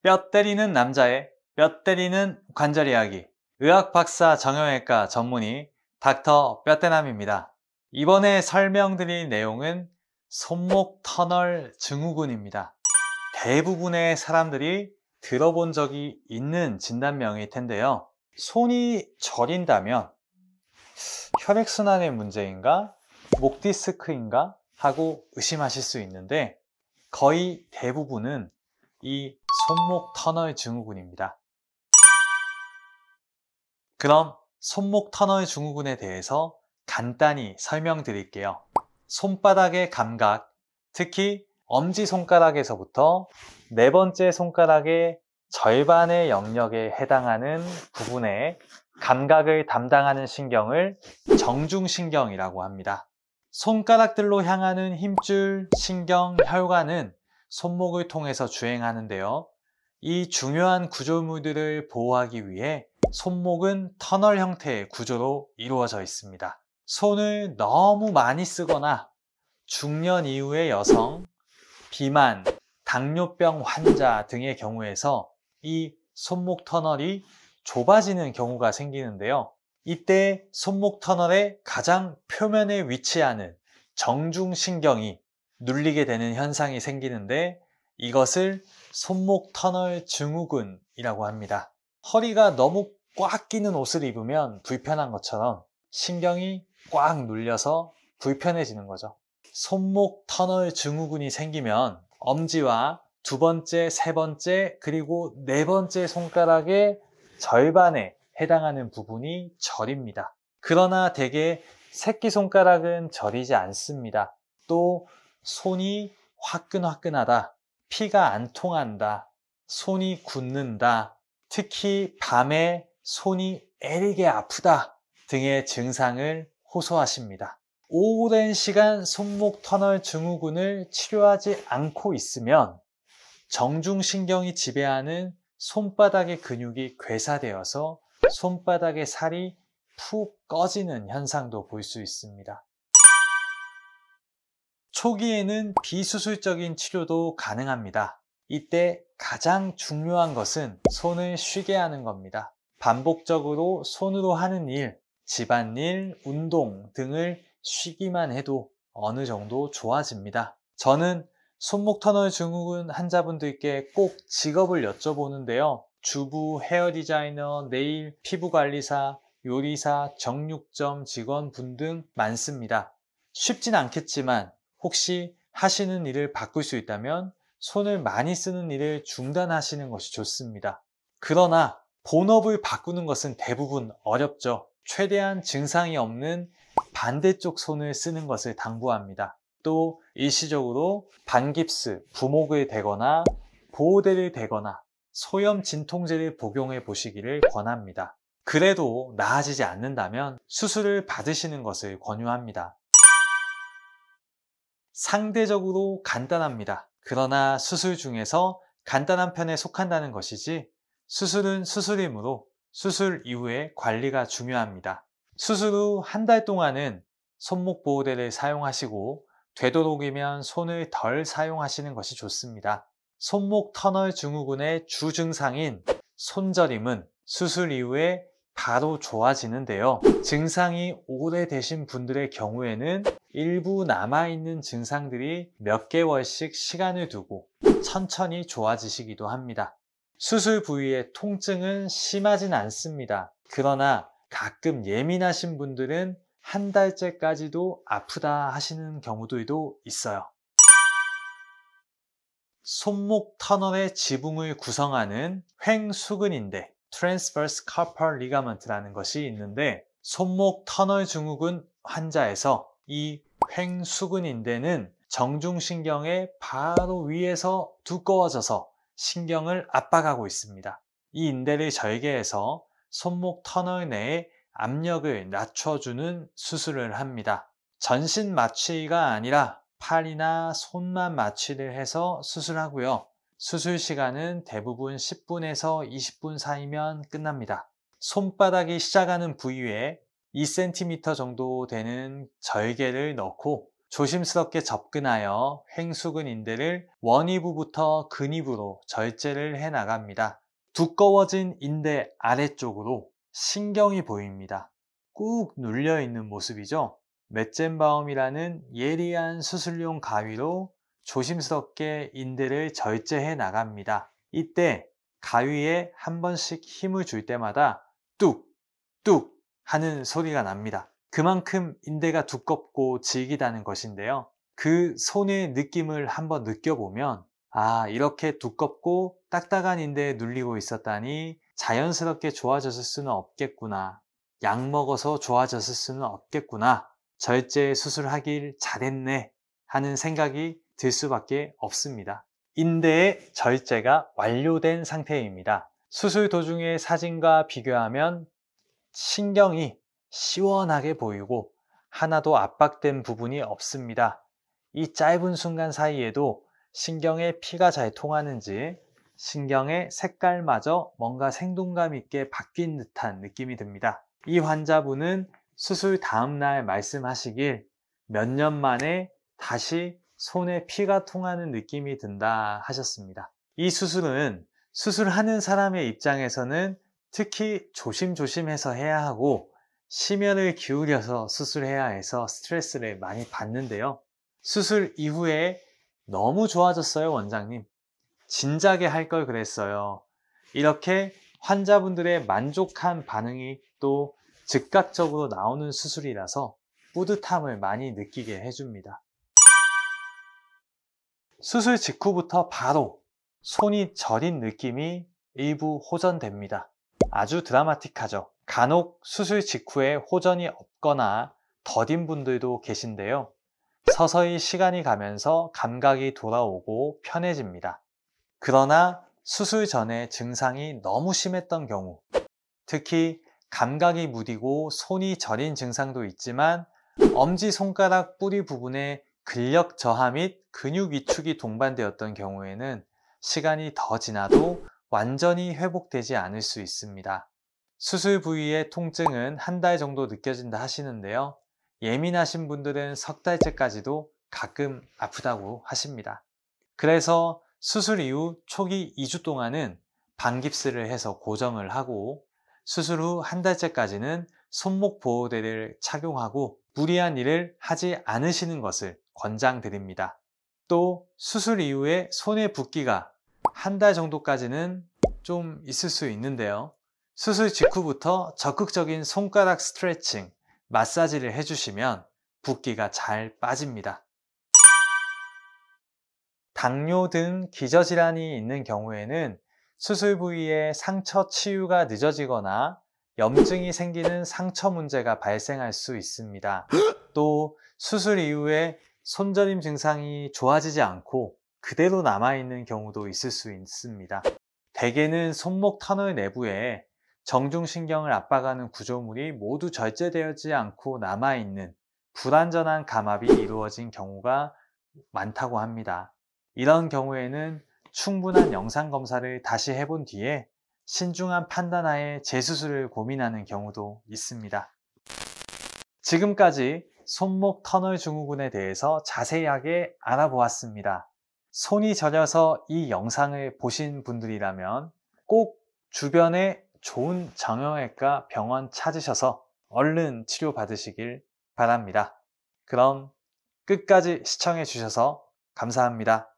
뼈 때리는 남자의 뼈 때리는 관절 이야기. 의학 박사 정형외과 전문의 닥터 뼈대남입니다. 이번에 설명드릴 내용은 손목 터널 증후군입니다. 대부분의 사람들이 들어본 적이 있는 진단명일 텐데요. 손이 저린다면 혈액순환의 문제인가? 목 디스크인가? 하고 의심하실 수 있는데 거의 대부분은 이 손목 터널 증후군입니다. 그럼 손목 터널 증후군에 대해서 간단히 설명드릴게요. 손바닥의 감각, 특히 엄지손가락에서부터 네 번째 손가락의 절반의 영역에 해당하는 부분의 감각을 담당하는 신경을 정중신경이라고 합니다. 손가락들로 향하는 힘줄, 신경, 혈관은 손목을 통해서 주행하는데요. 이 중요한 구조물들을 보호하기 위해 손목은 터널 형태의 구조로 이루어져 있습니다. 손을 너무 많이 쓰거나 중년 이후의 여성, 비만, 당뇨병 환자 등의 경우에서 이 손목 터널이 좁아지는 경우가 생기는데요. 이때 손목 터널의 가장 표면에 위치하는 정중신경이 눌리게 되는 현상이 생기는데 이것을 손목 터널 증후군이라고 합니다. 허리가 너무 꽉 끼는 옷을 입으면 불편한 것처럼 신경이 꽉 눌려서 불편해지는 거죠. 손목 터널 증후군이 생기면 엄지와 두 번째, 세 번째, 그리고 네 번째 손가락의 절반에 해당하는 부분이 저립니다. 그러나 대개 새끼손가락은 저리지 않습니다. 또 손이 화끈화끈하다, 피가 안 통한다, 손이 굳는다, 특히 밤에 손이 애리게 아프다 등의 증상을 호소하십니다. 오랜 시간 손목 터널 증후군을 치료하지 않고 있으면 정중신경이 지배하는 손바닥의 근육이 괴사되어서 손바닥의 살이 푹 꺼지는 현상도 볼 수 있습니다. 초기에는 비수술적인 치료도 가능합니다. 이때 가장 중요한 것은 손을 쉬게 하는 겁니다. 반복적으로 손으로 하는 일, 집안일, 운동 등을 쉬기만 해도 어느 정도 좋아집니다. 저는 손목 터널 증후군 환자분들께 꼭 직업을 여쭤보는데요. 주부, 헤어 디자이너, 네일, 피부관리사, 요리사, 정육점 직원분 등 많습니다. 쉽진 않겠지만 혹시 하시는 일을 바꿀 수 있다면 손을 많이 쓰는 일을 중단하시는 것이 좋습니다. 그러나 본업을 바꾸는 것은 대부분 어렵죠. 최대한 증상이 없는 반대쪽 손을 쓰는 것을 당부합니다. 또 일시적으로 반깁스, 부목을 대거나 보호대를 대거나 소염 진통제를 복용해 보시기를 권합니다. 그래도 나아지지 않는다면 수술을 받으시는 것을 권유합니다. 상대적으로 간단합니다. 그러나 수술 중에서 간단한 편에 속한다는 것이지 수술은 수술이므로 수술 이후에 관리가 중요합니다. 수술 후 한 달 동안은 손목 보호대를 사용하시고 되도록이면 손을 덜 사용하시는 것이 좋습니다. 손목 터널 증후군의 주증상인 손저림은 수술 이후에 바로 좋아지는데요. 증상이 오래되신 분들의 경우에는 일부 남아있는 증상들이 몇 개월씩 시간을 두고 천천히 좋아지시기도 합니다. 수술 부위의 통증은 심하진 않습니다. 그러나 가끔 예민하신 분들은 한 달째까지도 아프다 하시는 경우들도 있어요. 손목 터널의 지붕을 구성하는 횡수근인대 transverse carpal ligament라는 것이 있는데 손목 터널 증후군 환자에서 이 횡수근인대는 정중신경의 바로 위에서 두꺼워져서 신경을 압박하고 있습니다. 이 인대를 절개해서 손목 터널 내에 압력을 낮춰주는 수술을 합니다. 전신 마취가 아니라 팔이나 손만 마취를 해서 수술하고요. 수술 시간은 대부분 10분에서 20분 사이면 끝납니다. 손바닥이 시작하는 부위에 2cm 정도 되는 절개를 넣고 조심스럽게 접근하여 횡수근 인대를 원위부부터 근위부로 절제를 해 나갑니다. 두꺼워진 인대 아래쪽으로 신경이 보입니다. 꾹 눌려 있는 모습이죠. 메젬바움이라는 예리한 수술용 가위로 조심스럽게 인대를 절제해 나갑니다. 이때 가위에 한 번씩 힘을 줄 때마다 뚝뚝 하는 소리가 납니다. 그만큼 인대가 두껍고 질기다는 것인데요. 그 손의 느낌을 한번 느껴보면 이렇게 두껍고 딱딱한 인대에 눌리고 있었다니 자연스럽게 좋아졌을 수는 없겠구나. 약 먹어서 좋아졌을 수는 없겠구나. 절제 수술하길 잘했네 하는 생각이 들 수밖에 없습니다. 인대의 절제가 완료된 상태입니다. 수술 도중의 사진과 비교하면 신경이 시원하게 보이고 하나도 압박된 부분이 없습니다. 이 짧은 순간 사이에도 신경에 피가 잘 통하는지 신경의 색깔마저 뭔가 생동감 있게 바뀐 듯한 느낌이 듭니다. 이 환자분은 수술 다음날 말씀하시길 몇 년 만에 다시 손에 피가 통하는 느낌이 든다 하셨습니다. 이 수술은 수술하는 사람의 입장에서는 특히 조심조심해서 해야 하고 심혈을 기울여서 수술해야 해서 스트레스를 많이 받는데요. 수술 이후에 너무 좋아졌어요, 원장님. 진작에 할 걸 그랬어요. 이렇게 환자분들의 만족한 반응이 또 즉각적으로 나오는 수술이라서 뿌듯함을 많이 느끼게 해줍니다. 수술 직후부터 바로 손이 저린 느낌이 일부 호전됩니다. 아주 드라마틱하죠. 간혹 수술 직후에 호전이 없거나 더딘 분들도 계신데요. 서서히 시간이 가면서 감각이 돌아오고 편해집니다. 그러나 수술 전에 증상이 너무 심했던 경우, 특히 감각이 무디고 손이 저린 증상도 있지만 엄지손가락 뿌리 부분에 근력 저하 및 근육 위축이 동반되었던 경우에는 시간이 더 지나도 완전히 회복되지 않을 수 있습니다. 수술 부위의 통증은 한 달 정도 느껴진다 하시는데요. 예민하신 분들은 석 달째까지도 가끔 아프다고 하십니다. 그래서 수술 이후 초기 2주 동안은 반깁스를 해서 고정을 하고 수술 후 한 달째까지는 손목 보호대를 착용하고 무리한 일을 하지 않으시는 것을 권장드립니다. 또 수술 이후에 손의 붓기가 한 달 정도까지는 좀 있을 수 있는데요. 수술 직후부터 적극적인 손가락 스트레칭, 마사지를 해주시면 붓기가 잘 빠집니다. 당뇨 등 기저질환이 있는 경우에는 수술 부위에 상처 치유가 늦어지거나 염증이 생기는 상처 문제가 발생할 수 있습니다. 또 수술 이후에 손저림 증상이 좋아지지 않고 그대로 남아있는 경우도 있을 수 있습니다. 대개는 손목 터널 내부에 정중신경을 압박하는 구조물이 모두 절제되지 않고 남아있는 불완전한 감압이 이루어진 경우가 많다고 합니다. 이런 경우에는 충분한 영상검사를 다시 해본 뒤에 신중한 판단하에 재수술을 고민하는 경우도 있습니다. 지금까지 손목 터널 증후군에 대해서 자세하게 알아보았습니다. 손이 저려서 이 영상을 보신 분들이라면 꼭 주변에 좋은 정형외과 병원 찾으셔서 얼른 치료받으시길 바랍니다. 그럼 끝까지 시청해 주셔서 감사합니다.